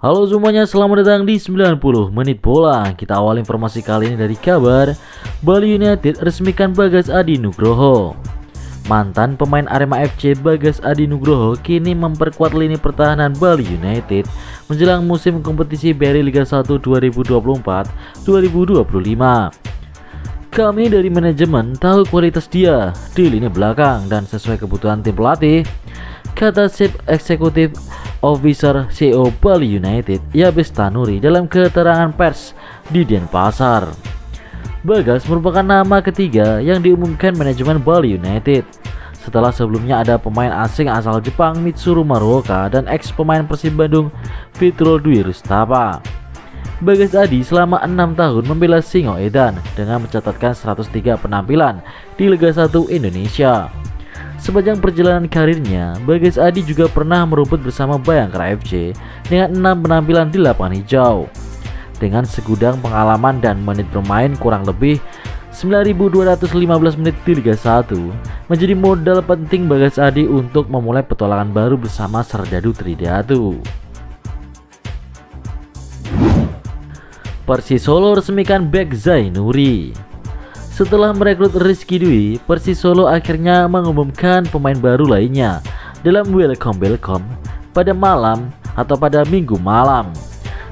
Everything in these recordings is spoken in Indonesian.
Halo semuanya, selamat datang di 90 Menit Bola. Kita awal informasi kali ini dari kabar Bali United resmikan Bagas Adi Nugroho. Mantan pemain Arema FC Bagas Adi Nugroho kini memperkuat lini pertahanan Bali United menjelang musim kompetisi BRI Liga 1 2024-2025. Kami dari manajemen tahu kualitas dia di lini belakang dan sesuai kebutuhan tim pelatih, kata Chief Executive Officer CEO Bali United Yabes Tanuri dalam keterangan pers di Denpasar. Bagas merupakan nama ketiga yang diumumkan manajemen Bali United setelah sebelumnya ada pemain asing asal Jepang Mitsuru Maruoka dan ex pemain Persib Bandung Fitro Dwi Rustapa. Bagas Adi selama 6 tahun membela Singoedan dengan mencatatkan 103 penampilan di Liga 1 Indonesia. Sepanjang perjalanan karirnya, Bagas Adi juga pernah merumput bersama Bayangkara FC dengan 6 penampilan di lapangan hijau. Dengan segudang pengalaman dan menit bermain kurang lebih 9.215 menit di Liga 1, menjadi modal penting Bagas Adi untuk memulai petualangan baru bersama Serdadu Tridatu. Persisolo resmikan bek Zainuri. Setelah merekrut Rizky Dwi, Persisolo akhirnya mengumumkan pemain baru lainnya dalam welcome pada minggu malam.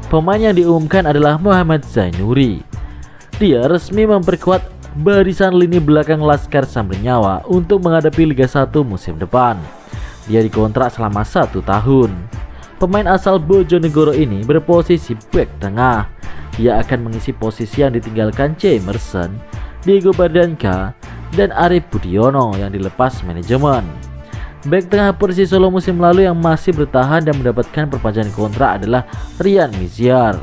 Pemain yang diumumkan adalah Muhammad Zainuri. Dia resmi memperkuat barisan lini belakang Laskar Sambernyawa untuk menghadapi Liga 1 musim depan. Dia dikontrak selama 1 tahun. Pemain asal Bojonegoro ini berposisi bek tengah. Dia akan mengisi posisi yang ditinggalkan Emerson, Diego Bardanka, dan Arif Budiono yang dilepas manajemen. Bek tengah Persisolo musim lalu yang masih bertahan dan mendapatkan perpanjangan kontrak adalah Rian Miziar.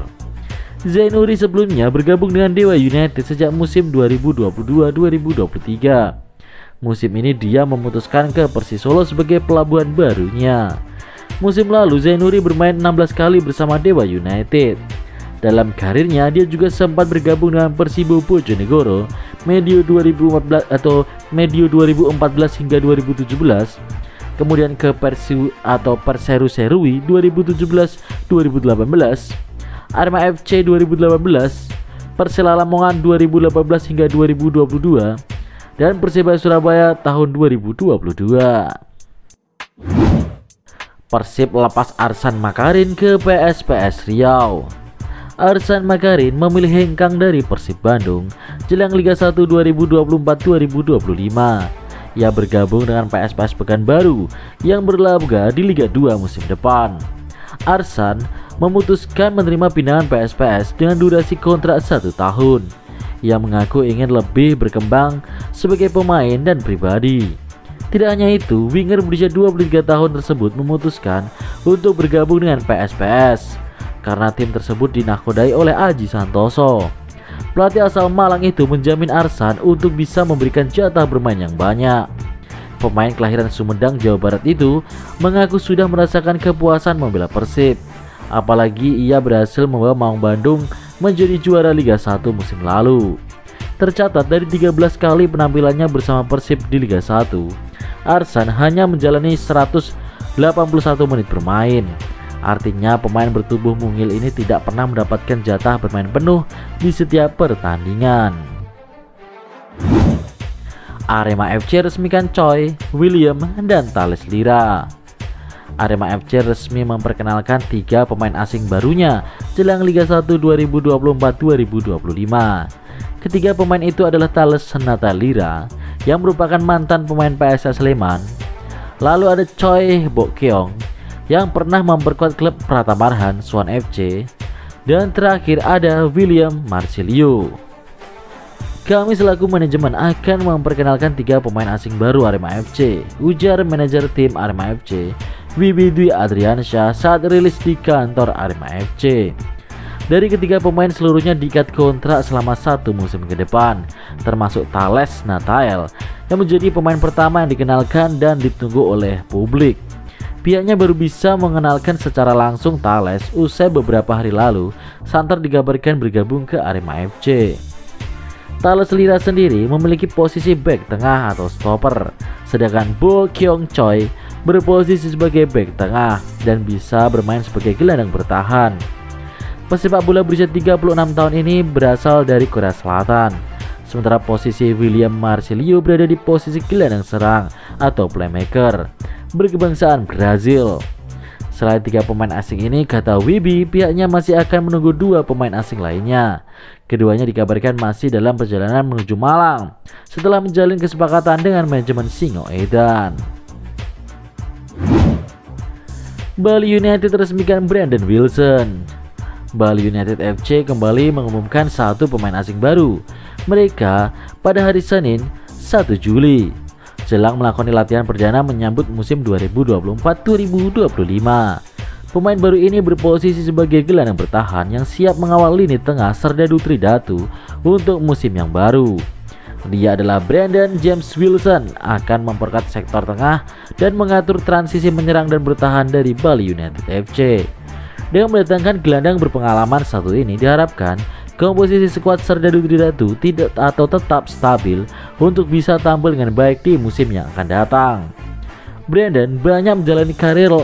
Zainuri sebelumnya bergabung dengan Dewa United sejak musim 2022-2023. Musim ini dia memutuskan ke Persisolo sebagai pelabuhan barunya. Musim lalu Zainuri bermain 16 kali bersama Dewa United. Dalam karirnya dia juga sempat bergabung dengan Persibo Bojonegoro medio 2014 hingga 2017, kemudian ke Perseru Serui 2017-2018, Arema FC 2018, Persela Lamongan 2018 hingga 2022, dan Perseba Surabaya tahun 2022. Persib lepas Arsan Makarin ke PSPS Riau. Arsan Makarin memilih hengkang dari Persib Bandung jelang Liga 1 2024-2025. Ia bergabung dengan PSPS Pekanbaru yang berlaga di Liga 2 musim depan. Arsan memutuskan menerima pindahan PSPS dengan durasi kontrak 1 tahun. Ia mengaku ingin lebih berkembang sebagai pemain dan pribadi. Tidak hanya itu, winger berusia 23 tahun tersebut memutuskan untuk bergabung dengan PSPS karena tim tersebut dinakodai oleh Aji Santoso. Pelatih asal Malang itu menjamin Arsan untuk bisa memberikan jatah bermain yang banyak. Pemain kelahiran Sumedang, Jawa Barat itu mengaku sudah merasakan kepuasan membela Persib. Apalagi ia berhasil membawa Maung Bandung menjadi juara Liga 1 musim lalu. Tercatat dari 13 kali penampilannya bersama Persib di Liga 1, Arsan hanya menjalani 181 menit bermain. Artinya pemain bertubuh mungil ini tidak pernah mendapatkan jatah bermain penuh di setiap pertandingan. Arema FC resmikan Choi, William, dan Thales Lira. Arema FC resmi memperkenalkan 3 pemain asing barunya jelang Liga 1 2024-2025. Ketiga pemain itu adalah Thales Lira yang merupakan mantan pemain PSS Sleman. Lalu ada Choi Bok Keong yang pernah memperkuat klub Pratamarhan Swan FC, dan terakhir ada William Marsilio. Kami selaku manajemen akan memperkenalkan 3 pemain asing baru Arema FC, ujar manajer tim Arema FC Wibi Dwi Adriansyah saat rilis di kantor Arema FC. Dari ketiga pemain seluruhnya diikat kontrak selama 1 musim ke depan, termasuk Thales Natael yang menjadi pemain pertama yang dikenalkan dan ditunggu oleh publik. Pihaknya baru bisa mengenalkan secara langsung Thales usai beberapa hari lalu Santer dikabarkan bergabung ke Arema FC. Thales Lira sendiri memiliki posisi bek tengah atau stopper, sedangkan Bo Kyung Choi berposisi sebagai bek tengah dan bisa bermain sebagai gelandang bertahan. Pesepak bola berusia 36 tahun ini berasal dari Korea Selatan. Sementara posisi William Marcelo berada di posisi gelandang serang atau playmaker, berkebangsaan Brazil. Selain 3 pemain asing ini, kata Wibi, pihaknya masih akan menunggu 2 pemain asing lainnya. Keduanya dikabarkan masih dalam perjalanan menuju Malang setelah menjalin kesepakatan dengan manajemen Singoedan. Bali United resmikan Brandon Wilson. Bali United FC kembali mengumumkan 1 pemain asing baru mereka pada hari Senin 1 Juli. Jelang melakoni latihan perdana menyambut musim 2024-2025. Pemain baru ini berposisi sebagai gelandang bertahan yang siap mengawal lini tengah Serdadu Tridatu untuk musim yang baru. Dia adalah Brandon James Wilson, akan memperkuat sektor tengah dan mengatur transisi menyerang dan bertahan dari Bali United FC. Dengan mendatangkan gelandang berpengalaman satu ini, diharapkan komposisi skuad Serdadu Tridatu tidak atau tetap stabil untuk bisa tampil dengan baik di musim yang akan datang. Brandon banyak menjalani karir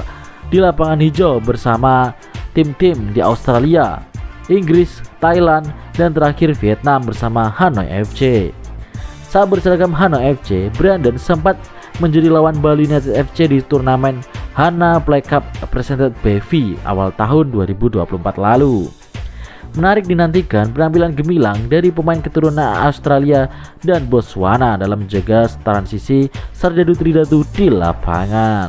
di lapangan hijau bersama tim-tim di Australia, Inggris, Thailand, dan terakhir Vietnam bersama Hanoi FC. Saat berseragam Hanoi FC, Brandon sempat menjadi lawan Bali United FC di turnamen Hana Play Cup presented BV awal tahun 2024 lalu. Menarik dinantikan penampilan gemilang dari pemain keturunan Australia dan Botswana dalam menjaga transisi Serdadu Tridatu di lapangan.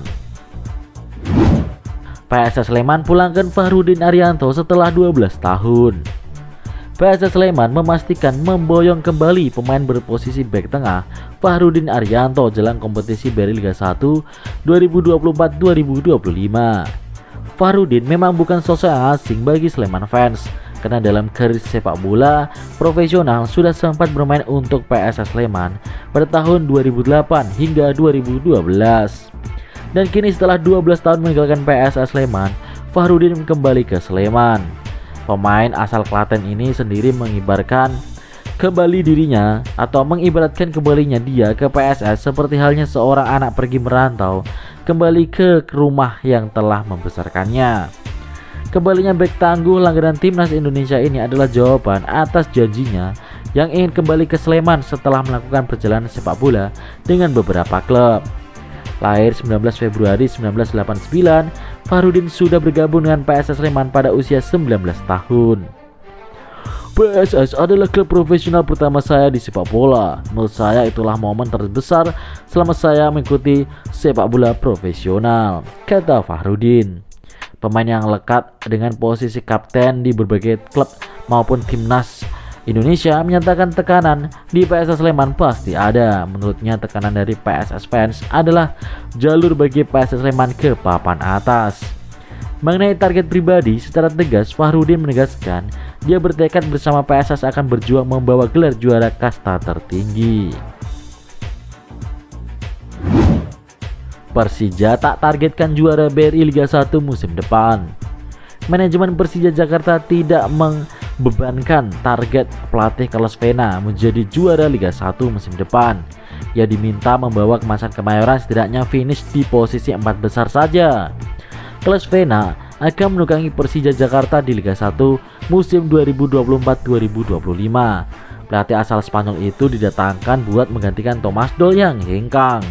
PSS Sleman pulangkan Fahrudin Arianto setelah 12 tahun. PSS Sleman memastikan memboyong kembali pemain berposisi bek tengah Fahrudin Arianto jelang kompetisi Beri Liga 1 2024-2025. Fahrudin memang bukan sosok yang asing bagi Sleman fans, karena dalam karir sepak bola profesional sudah sempat bermain untuk PSS Sleman pada tahun 2008 hingga 2012. Dan kini setelah 12 tahun meninggalkan PSS Sleman, Fahrudin kembali ke Sleman. Pemain asal Klaten ini sendiri mengibaratkan kembali dirinya atau mengibaratkan kembalinya dia ke PSS seperti halnya seorang anak pergi merantau kembali ke rumah yang telah membesarkannya. Kembalinya bek tangguh langganan timnas Indonesia ini adalah jawaban atas janjinya yang ingin kembali ke Sleman setelah melakukan perjalanan sepak bola dengan beberapa klub. Lahir 19 Februari 1989, Fahrudin sudah bergabung dengan PSS Sleman pada usia 19 tahun. PSS adalah klub profesional pertama saya di sepak bola. Menurut saya itulah momen terbesar selama saya mengikuti sepak bola profesional, kata Fahrudin. Pemain yang lekat dengan posisi kapten di berbagai klub maupun timnas Indonesia menyatakan tekanan di PSS Sleman pasti ada. Menurutnya tekanan dari PSS fans adalah jalur bagi PSS Sleman ke papan atas. Mengenai target pribadi, secara tegas Fahrudin menegaskan dia bertekad bersama PSS akan berjuang membawa gelar juara kasta tertinggi. Persija tak targetkan juara BRI Liga 1 musim depan. Manajemen Persija Jakarta tidak membebankan target pelatih Carlos Vena menjadi juara Liga 1 musim depan. Ia diminta membawa kemasan Kemayoran setidaknya finish di posisi 4 besar saja. Carlos Vena akan menukangi Persija Jakarta di Liga 1 musim 2024-2025. Pelatih asal Spanyol itu didatangkan buat menggantikan Thomas Doll yang hengkang.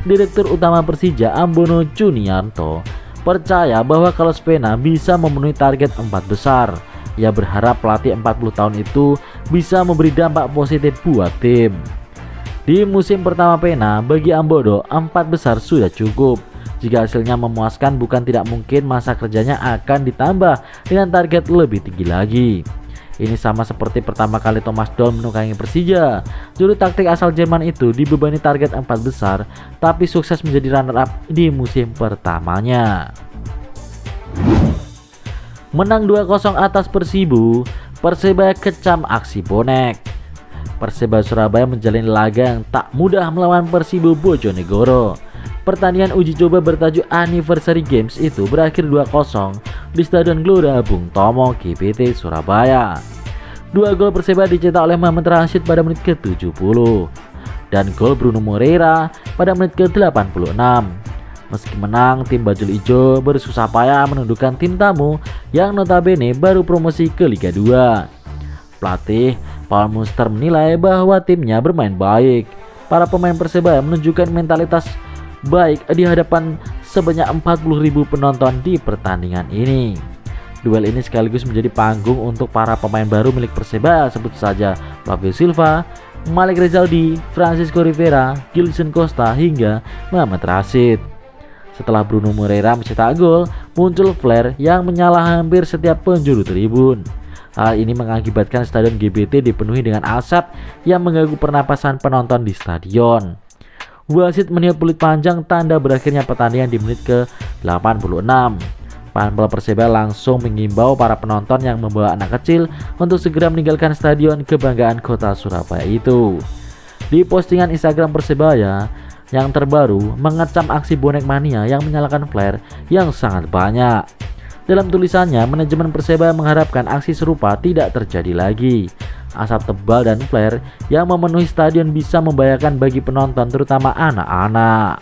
Direktur Utama Persija Ambono Juniarto percaya bahwa Carlos Vena bisa memenuhi target 4 besar. Ia berharap pelatih 40 tahun itu bisa memberi dampak positif buat tim. Di musim pertama Vena, bagi Ambono 4 besar sudah cukup. Jika hasilnya memuaskan, bukan tidak mungkin masa kerjanya akan ditambah dengan target lebih tinggi lagi. Ini sama seperti pertama kali Thomas Doll menukangi Persija. Juru taktik asal Jerman itu dibebani target 4 besar, tapi sukses menjadi runner up di musim pertamanya. Menang 2-0 atas Persibo, Persebaya kecam aksi bonek. Persebaya Surabaya menjalani laga yang tak mudah melawan Persibo Bojonegoro. Pertandingan uji coba bertajuk Anniversary Games itu berakhir 2-0 di Stadion Gelora Bung Tomo GPT Surabaya. 2 gol Persebaya dicetak oleh Muhammad Rashid pada menit ke-70 dan gol Bruno Moreira pada menit ke-86. Meski menang, tim Bajul Ijo bersusah payah menundukkan tim tamu yang notabene baru promosi ke Liga 2. Pelatih Paul Munster menilai bahwa timnya bermain baik. Para pemain Persebaya menunjukkan mentalitas baik di hadapan sebanyak 40.000 penonton di pertandingan ini. Duel ini sekaligus menjadi panggung untuk para pemain baru milik Persebaya, sebut saja Flavio Silva, Malik Rezaldi, Francisco Rivera, Gilson Costa hingga Muhammad Rashid. Setelah Bruno Moreira mencetak gol, muncul flare yang menyala hampir setiap penjuru tribun. Hal ini mengakibatkan stadion GBT dipenuhi dengan asap yang mengganggu pernapasan penonton di stadion. Wasit meniup peluit panjang tanda berakhirnya pertandingan di menit ke-86. Panpel Persebaya langsung mengimbau para penonton yang membawa anak kecil untuk segera meninggalkan stadion kebanggaan kota Surabaya itu. Di postingan Instagram Persebaya yang terbaru mengecam aksi bonek mania yang menyalakan flare yang sangat banyak. Dalam tulisannya, manajemen Persebaya mengharapkan aksi serupa tidak terjadi lagi. Asap tebal dan flare yang memenuhi stadion bisa membahayakan bagi penonton, terutama anak-anak.